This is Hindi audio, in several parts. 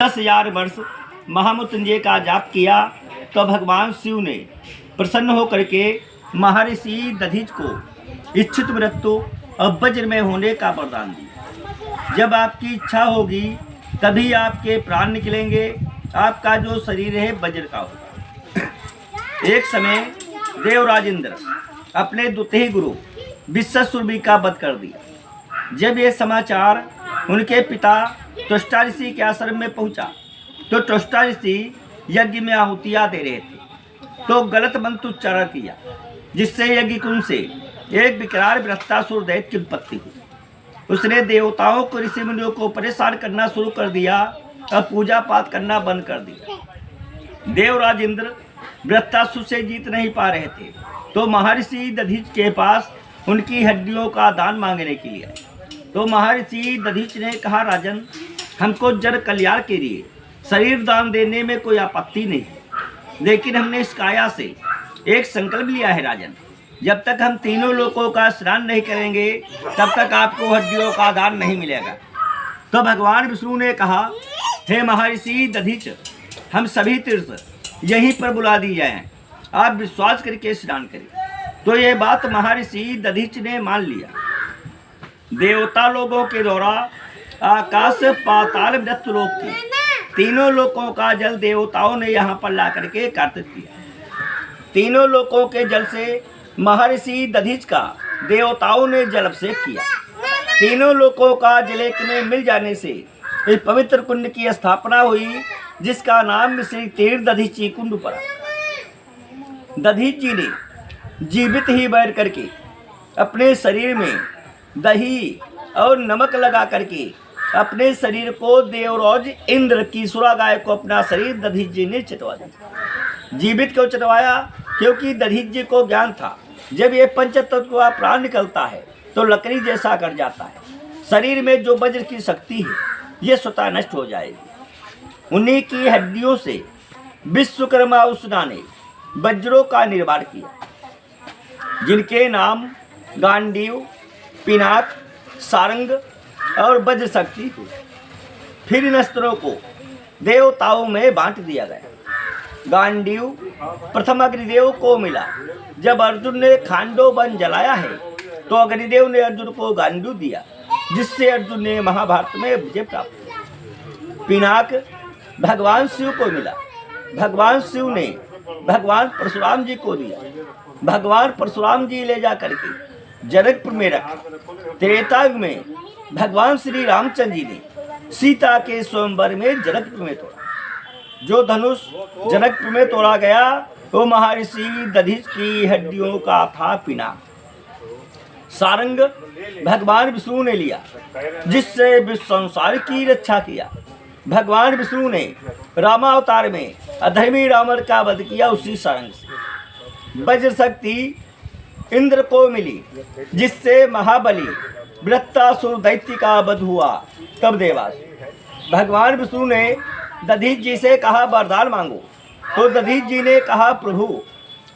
10,000 वर्ष महामृत्युंजय का जाप किया तो भगवान शिव ने प्रसन्न होकर के महर्षि दधीच को इच्छित मृत्यु और वज्र में होने का वरदान दिया। जब आपकी इच्छा होगी तभी आपके प्राण निकलेंगे, आपका जो शरीर है वज्र का होगा। एक समय देवराज इंद्र अपने द्वितीय गुरु विश्वासुर का वध कर दिया। जब ये समाचार उनके पिता त्वष्टा ऋषि के आश्रम में पहुंचा तो त्वष्टा ऋषि यज्ञ में आहुतियाँ दे रहे थे तो गलत मंत्र उच्चारण किया, जिससे यज्ञ कुंड से एक विकराल वृत्तासुर दैत्य की उत्पत्ति हुई। उसने देवताओं को ऋषि मुनियों को परेशान करना शुरू कर दिया और पूजा पाठ करना बंद कर दिया। देवराज इंद्र वृत्तासुर से जीत नहीं पा रहे थे तो महर्षि दधीच के पास उनकी हड्डियों का दान मांगने के लिए। तो महर्षि दधीच ने कहा, राजन, हमको जड़ कल्याण के लिए शरीर दान देने में कोई आपत्ति नहीं, लेकिन हमने इस काया से एक संकल्प लिया है राजन, जब तक हम तीनों लोकों का स्नान नहीं करेंगे तब तक आपको हड्डियों का दान नहीं मिलेगा। तो भगवान विष्णु ने कहा, हे महर्षि दधीच, हम सभी तीर्थ यहीं पर बुला दी जाए, आप विश्वास करके स्नान करें। तो ये बात महर्षि दधीच ने मान लिया। देवता लोगों के द्वारा आकाश पाताल मृत्यु लोक के तीनों लोकों का जल देवताओं ने यहाँ पर ला करके एकत्रित किया। तीनों लोकों के जल से महर्षि दधीच का देवताओं ने जल अभिषेक किया। तीनों लोकों का जल एक में मिल जाने से इस पवित्र कुंड की स्थापना हुई, जिसका नाम श्री तीर्थ दधीची कुंड पड़ा। दधीच जी ने जीवित ही बैठ करके अपने शरीर में दही और नमक लगा करके अपने शरीर को देवराज इंद्र की सुरा गाय को अपना शरीर दधीच जी ने चटवा दिया। जीवित क्यों चटवाया? क्योंकि दधीच जी को ज्ञान था, जब ये पंचतत्व का प्राण निकलता है तो लकड़ी जैसा कट जाता है, शरीर में जो वज्र की शक्ति है ये स्वतः नष्ट हो जाएगी। उन्हीं की हड्डियों से विश्वकर्मा उसना ने वज्रों का निर्माण किया, जिनके नाम गांडीव, पिनाक, सारंग और वज्र शक्ति हुई। फिर इन अस्त्रों को देवताओं में बांट दिया गया। गांडीव प्रथम अग्निदेव को मिला। जब अर्जुन ने खांडो वन जलाया है तो अग्निदेव ने अर्जुन को गांडीव दिया, जिससे अर्जुन ने महाभारत में विजय प्राप्त किया। पिनाक भगवान शिव को मिला। भगवान शिव ने भगवान परशुराम जी को दिया। भगवान परशुराम जी ले जा करके जनकपुर में रखे। त्रेता युग में भगवान श्री रामचंद्र जी ने सीता के स्वयंवर में जनकपुर में तोड़ा। जो धनुष जनकपुर में तोड़ा गया वो महर्षि दधीच की हड्डियों का था पिनाक। सारंग भगवान विष्णु ने लिया, जिससे विश्व संसार की रक्षा किया। भगवान विष्णु ने रामावतार में अधर्मी रावण का वध किया उसी सारंग से। वज्र शक्ति इंद्र को मिली, जिससे महाबली वृत्तासुर दैत्य का वध हुआ। तब देवास भगवान विष्णु ने दधीच जी से कहा, वरदान मांगो। तो दधीच जी ने कहा, प्रभु,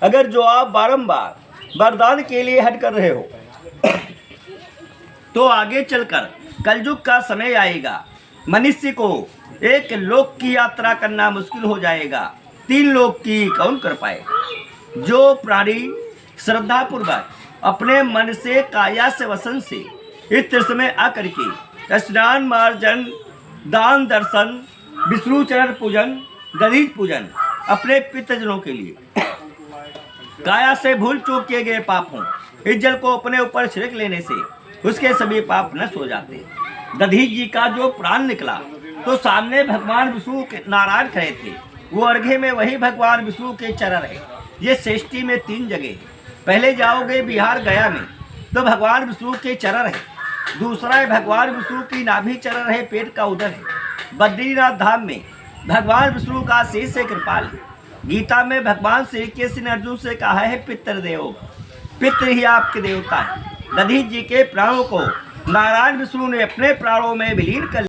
अगर जो आप बारंबार वरदान के लिए हट कर रहे हो तो आगे चलकर कलयुग का समय आएगा, मनुष्य को एक लोक की यात्रा करना मुश्किल हो जाएगा, 3 लोक की कौन कर पाएगा? जो प्राणी श्रद्धा पूर्वक अपने मन से काया से वसन से इस तीर्थ में आकर के स्नान, मार्जन, दान, दर्शन, विष्णु चरण पूजन, दधीच पूजन अपने पितृजनों के लिए काया से भूल चूक किए गए पापों इस जल को अपने ऊपर छिड़क लेने से उसके सभी पाप नष्ट हो जाते हैं। दधीच जी का जो प्राण निकला तो सामने भगवान विष्णु के नारायण खड़े थे, वो अर्घ्य में वही भगवान विष्णु के चरण है। ये सृष्टि में 3 जगह है। पहले जाओगे बिहार गया में तो भगवान विष्णु के चरण है, दूसरा है भगवान विष्णु की नाभि चरण है, पेट का उदर है। बद्रीनाथ धाम में भगवान विष्णु का शीश से कृपाल है। गीता में भगवान श्री कृष्ण ने अर्जुन से कहा है, पितृदेव, पितृ ही आपके देवता है। दधीच जी के प्राणों को नारायण विष्णु ने अपने प्राणों में विलीन कर